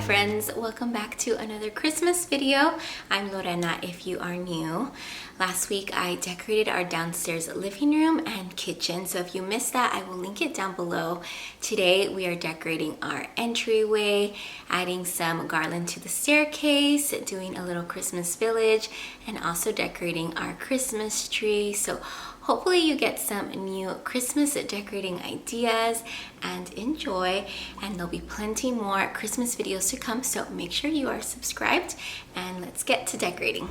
friends, welcome back to another Christmas video. I'm Lorena if you are new. Last week I decorated our downstairs living room and kitchen, so if you missed that I will link it down below. Today we are decorating our entryway, adding some garland to the staircase, doing a little Christmas village, and also decorating our Christmas tree. So hopefully you get some new Christmas decorating ideas and enjoy, and there'll be plenty more Christmas videos to come, so make sure you are subscribed and let's get to decorating.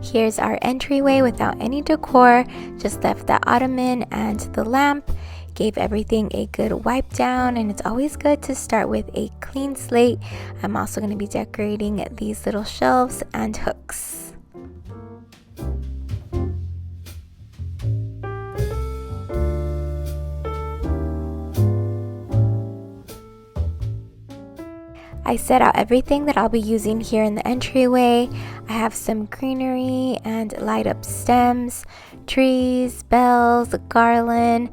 Here's our entryway without any decor, just left the ottoman and the lamp. Gave everything a good wipe down, and it's always good to start with a clean slate. I'm also going to be decorating these little shelves and hooks. I set out everything that I'll be using here in the entryway. I have some greenery and light up stems, trees, bells, garland,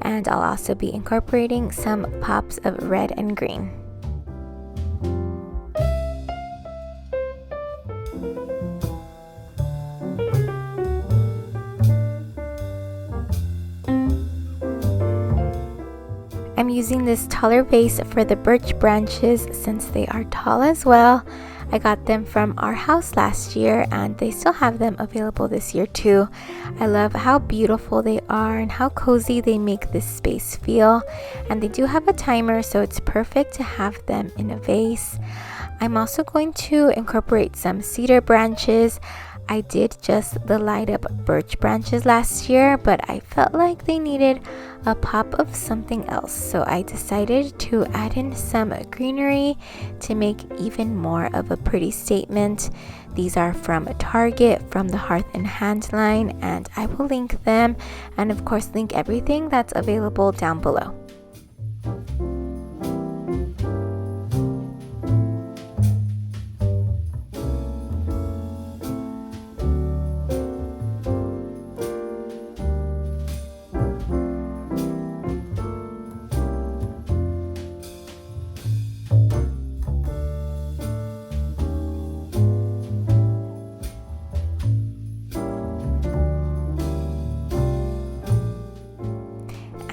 and I'll also be incorporating some pops of red and green. I'm using this taller vase for the birch branches since they are tall as well. I got them from our house last year and they still have them available this year too. I love how beautiful they are and how cozy they make this space feel. And they do have a timer, so it's perfect to have them in a vase. I'm also going to incorporate some cedar branches. I did just the light up birch branches last year, but I felt like they needed a pop of something else, so I decided to add in some greenery to make even more of a pretty statement. These are from Target, from the Hearth and Hand line, and I will link them, and of course link everything that's available down below.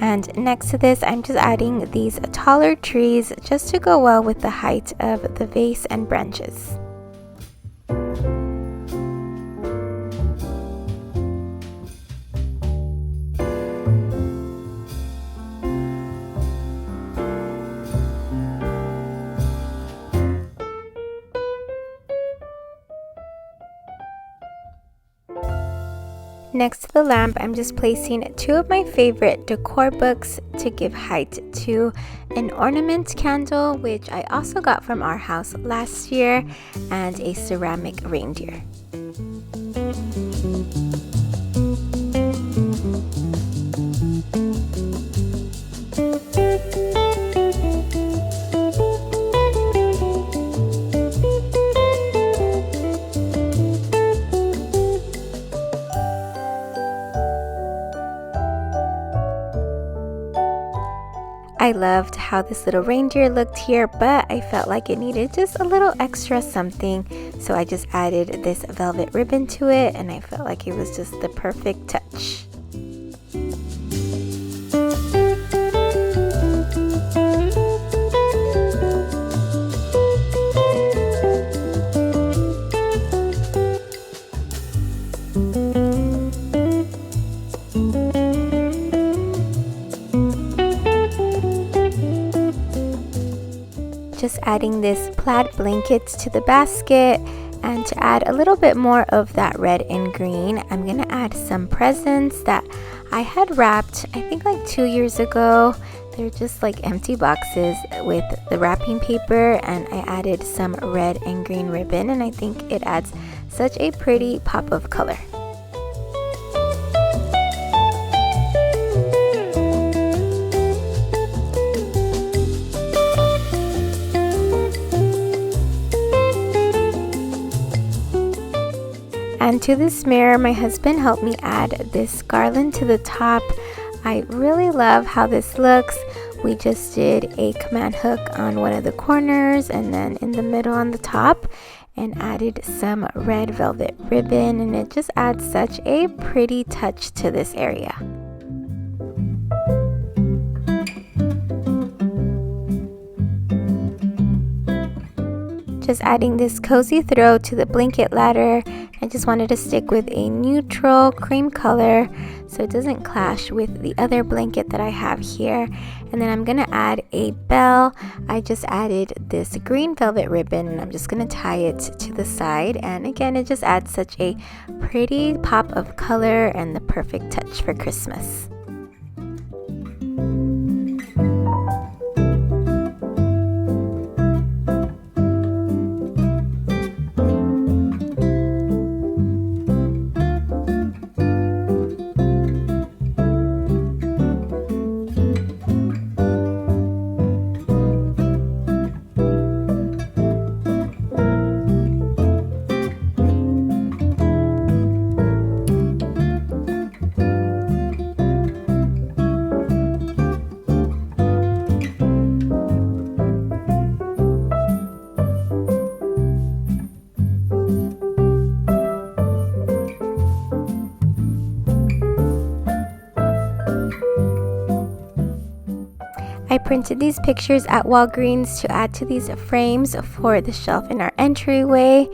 And next to this, I'm just adding these taller trees just to go well with the height of the vase and branches. Next to the lamp, I'm just placing two of my favorite decor books to give height to an ornament candle, which I also got from our house last year, and a ceramic reindeer. I loved how this little reindeer looked here, but I felt like it needed just a little extra something, so I just added this velvet ribbon to it, and I felt like it was just the perfect touch. Just adding this plaid blankets to the basket, and to add a little bit more of that red and green, I'm gonna add some presents that I had wrapped I think like 2 years ago. They're just like empty boxes with the wrapping paper, and I added some red and green ribbon, and I think it adds such a pretty pop of color. And to this mirror, my husband helped me add this garland to the top. I really love how this looks We just did a command hook on one of the corners and then in the middle on the top, and added some red velvet ribbon, and it just adds such a pretty touch to this area. Just adding this cozy throw to the blanket ladder. I just wanted to stick with a neutral cream color so it doesn't clash with the other blanket that I have here. And then I'm gonna add a bell. I just added this green velvet ribbon and I'm just gonna tie it to the side, and again it just adds such a pretty pop of color and the perfect touch for Christmas. I printed these pictures at Walgreens to add to these frames for the shelf in our entryway.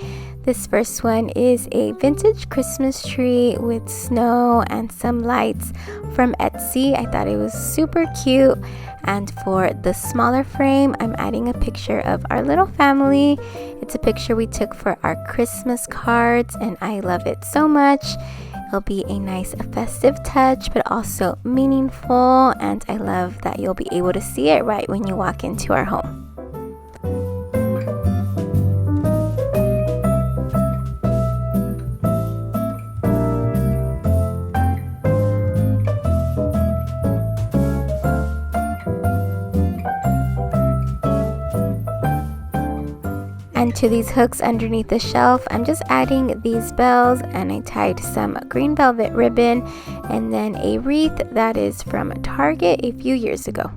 This first one is a vintage Christmas tree with snow and some lights from Etsy. I thought it was super cute. And for the smaller frame, I'm adding a picture of our little family. It's a picture we took for our Christmas cards, and I love it so much. It'll be a nice festive touch, but also meaningful, and I love that you'll be able to see it right when you walk into our home. And to these hooks underneath the shelf, I'm just adding these bells, and I tied some green velvet ribbon and then a wreath that is from Target a few years ago.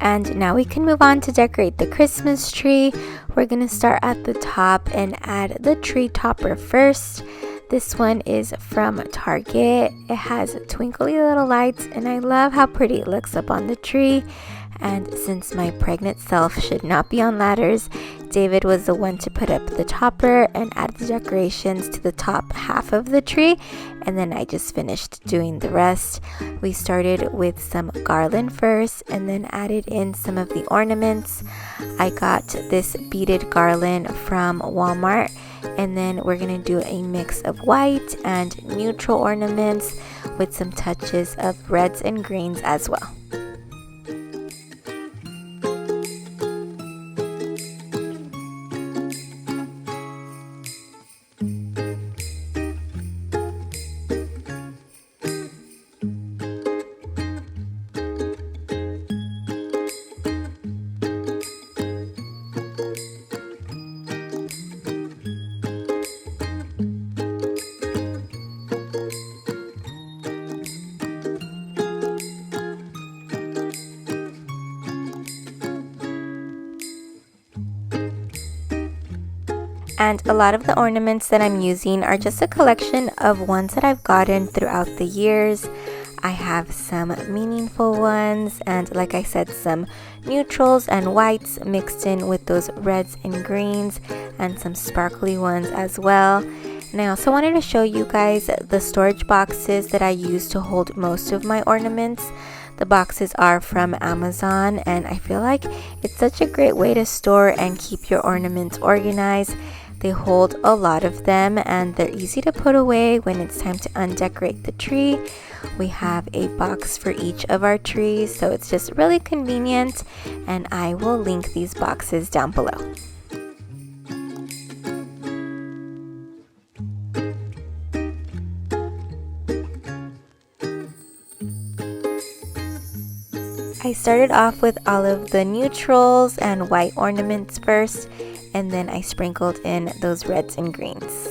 And now we can move on to decorate the Christmas tree. We're gonna start at the top and add the tree topper first. This one is from Target. It has twinkly little lights, and I love how pretty it looks up on the tree. And since my pregnant self should not be on ladders, David was the one to put up the topper and add the decorations to the top half of the tree, and then I just finished doing the rest. We started with some garland first and then added in some of the ornaments. I got this beaded garland from Walmart, and then we're gonna do a mix of white and neutral ornaments with some touches of reds and greens as well. And a lot of the ornaments that I'm using are just a collection of ones that I've gotten throughout the years. I have some meaningful ones, and like I said, some neutrals and whites mixed in with those reds and greens, and some sparkly ones as well. And I also wanted to show you guys the storage boxes that I use to hold most of my ornaments. The boxes are from Amazon, and I feel like it's such a great way to store and keep your ornaments organized. They hold a lot of them, and they're easy to put away when it's time to undecorate the tree. We have a box for each of our trees, so it's just really convenient, and I will link these boxes down below. I started off with all of the neutrals and white ornaments first, and then I sprinkled in those reds and greens.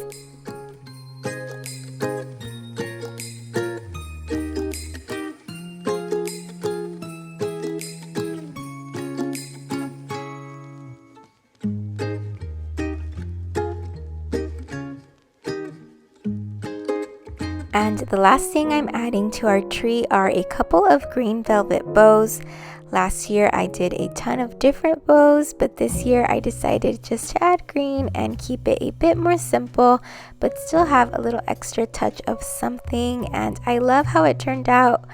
And the last thing I'm adding to our tree are a couple of green velvet bows. Last year I did a ton of different bows, but this year I decided just to add green and keep it a bit more simple, but still have a little extra touch of something, and I love how it turned out.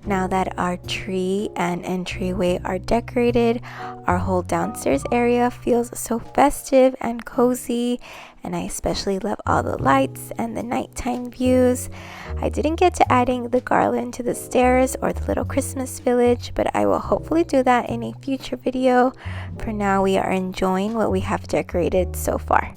Now that our tree and entryway are decorated, our whole downstairs area feels so festive and cozy, and I especially love all the lights and the nighttime views. I didn't get to adding the garland to the stairs or the little Christmas village, but I will hopefully do that in a future video. For now, we are enjoying what we have decorated so far.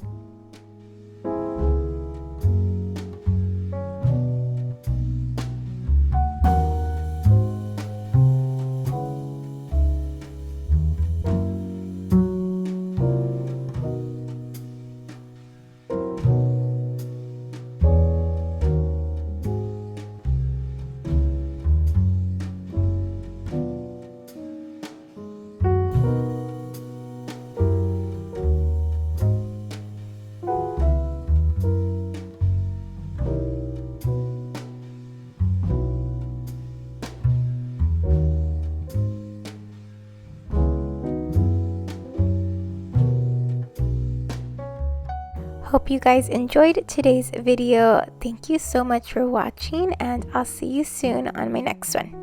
Hope you guys enjoyed today's video. Thank you so much for watching, and I'll see you soon on my next one.